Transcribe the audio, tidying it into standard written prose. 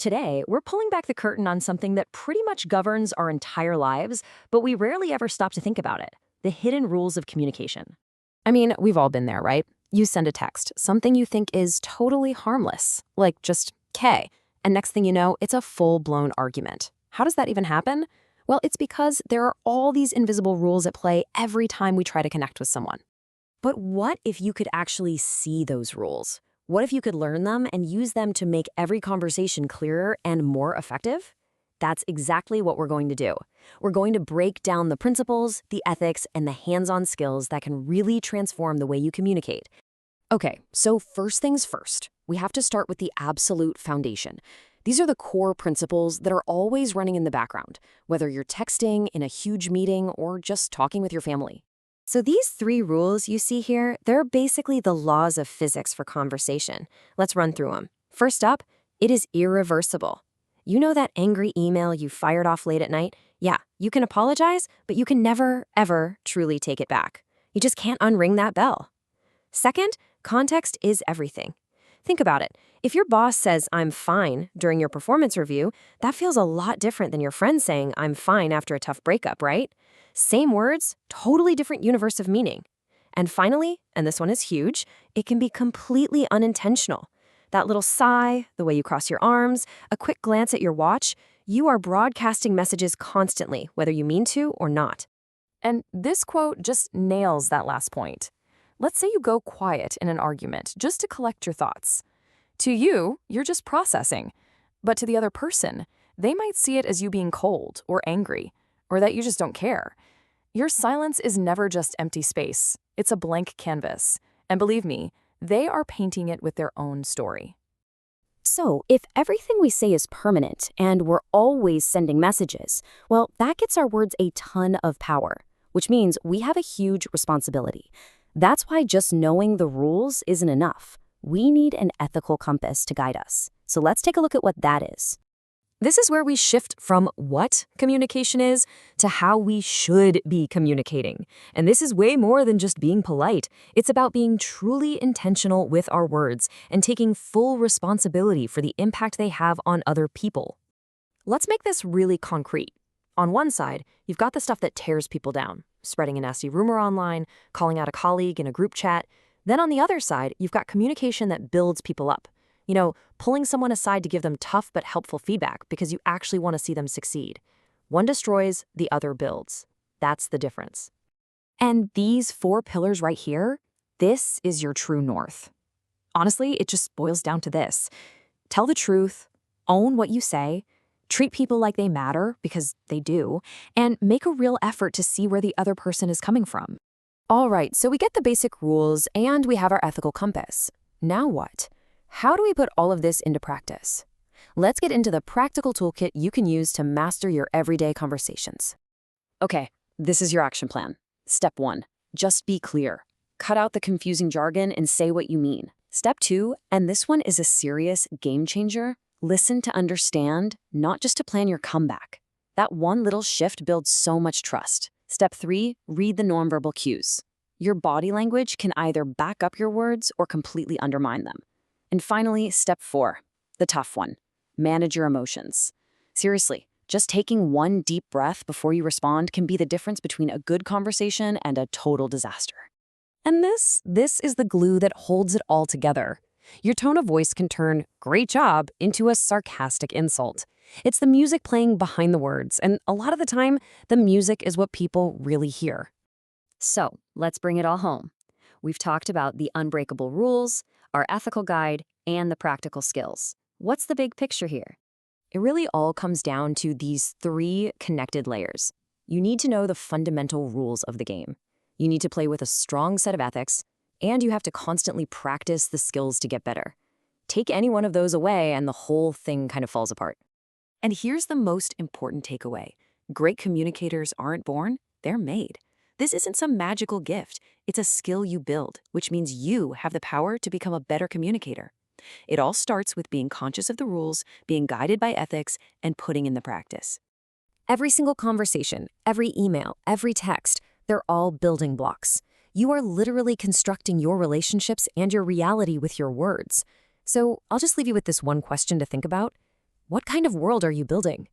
today, we're pulling back the curtain on something that pretty much governs our entire lives, but we rarely ever stop to think about it: the hidden rules of communication. I mean, we've all been there, right? You send a text, something you think is totally harmless, like just K, and next thing you know, it's a full-blown argument. How does that even happen? Well, it's because there are all these invisible rules at play every time we try to connect with someone. But what if you could actually see those rules? What if you could learn them and use them to make every conversation clearer and more effective? That's exactly what we're going to do. We're going to break down the principles, the ethics, and the hands-on skills that can really transform the way you communicate. Okay, so first things first, we have to start with the absolute foundation. These are the core principles that are always running in the background, whether you're texting, in a huge meeting, or just talking with your family. So these 3 rules you see here, they're basically the laws of physics for conversation. Let's run through them. First up, it is irreversible. You know that angry email you fired off late at night? Yeah, you can apologize, but you can never, ever truly take it back. You just can't unring that bell. Second, context is everything. Think about it. If your boss says, "I'm fine," during your performance review, that feels a lot different than your friend saying, "I'm fine," after a tough breakup, right? Same words, totally different universe of meaning. And finally, and this one is huge, it can be completely unintentional. That little sigh, the way you cross your arms, a quick glance at your watch, you are broadcasting messages constantly, whether you mean to or not. And this quote just nails that last point. Let's say you go quiet in an argument just to collect your thoughts. To you, you're just processing. But to the other person, they might see it as you being cold or angry, or that you just don't care. Your silence is never just empty space. It's a blank canvas. And believe me, they are painting it with their own story. So, if everything we say is permanent and we're always sending messages, well, that gets our words a ton of power, which means we have a huge responsibility. That's why just knowing the rules isn't enough. We need an ethical compass to guide us. So let's take a look at what that is. This is where we shift from what communication is to how we should be communicating. And this is way more than just being polite. It's about being truly intentional with our words and taking full responsibility for the impact they have on other people. Let's make this really concrete. On one side, you've got the stuff that tears people down, spreading a nasty rumor online, calling out a colleague in a group chat. Then on the other side, you've got communication that builds people up. You know, pulling someone aside to give them tough but helpful feedback because you actually want to see them succeed. One destroys, the other builds. That's the difference. And these 4 pillars right here, this is your true north. Honestly, it just boils down to this. Tell the truth, own what you say, treat people like they matter, because they do, and make a real effort to see where the other person is coming from. All right, so we get the basic rules and we have our ethical compass. Now what? How do we put all of this into practice? Let's get into the practical toolkit you can use to master your everyday conversations. Okay, this is your action plan. Step 1, just be clear. Cut out the confusing jargon and say what you mean. Step 2, and this one is a serious game changer, listen to understand, not just to plan your comeback. That one little shift builds so much trust. Step 3, read the nonverbal cues. Your body language can either back up your words or completely undermine them. And finally, step 4, the tough one, manage your emotions. Seriously, just taking one deep breath before you respond can be the difference between a good conversation and a total disaster. And this is the glue that holds it all together. Your tone of voice can turn "great job" into a sarcastic insult. It's the music playing behind the words, and a lot of the time, the music is what people really hear. So, let's bring it all home. We've talked about the unbreakable rules, our ethical guide, and the practical skills. What's the big picture here? It really all comes down to these 3 connected layers. You need to know the fundamental rules of the game. You need to play with a strong set of ethics, and you have to constantly practice the skills to get better. Take any one of those away and the whole thing kind of falls apart. And here's the most important takeaway. Great communicators aren't born, they're made. This isn't some magical gift. It's a skill you build, which means you have the power to become a better communicator. It all starts with being conscious of the rules, being guided by ethics, and putting in the practice. Every single conversation, every email, every text, they're all building blocks. You are literally constructing your relationships and your reality with your words. So I'll just leave you with this one question to think about. What kind of world are you building?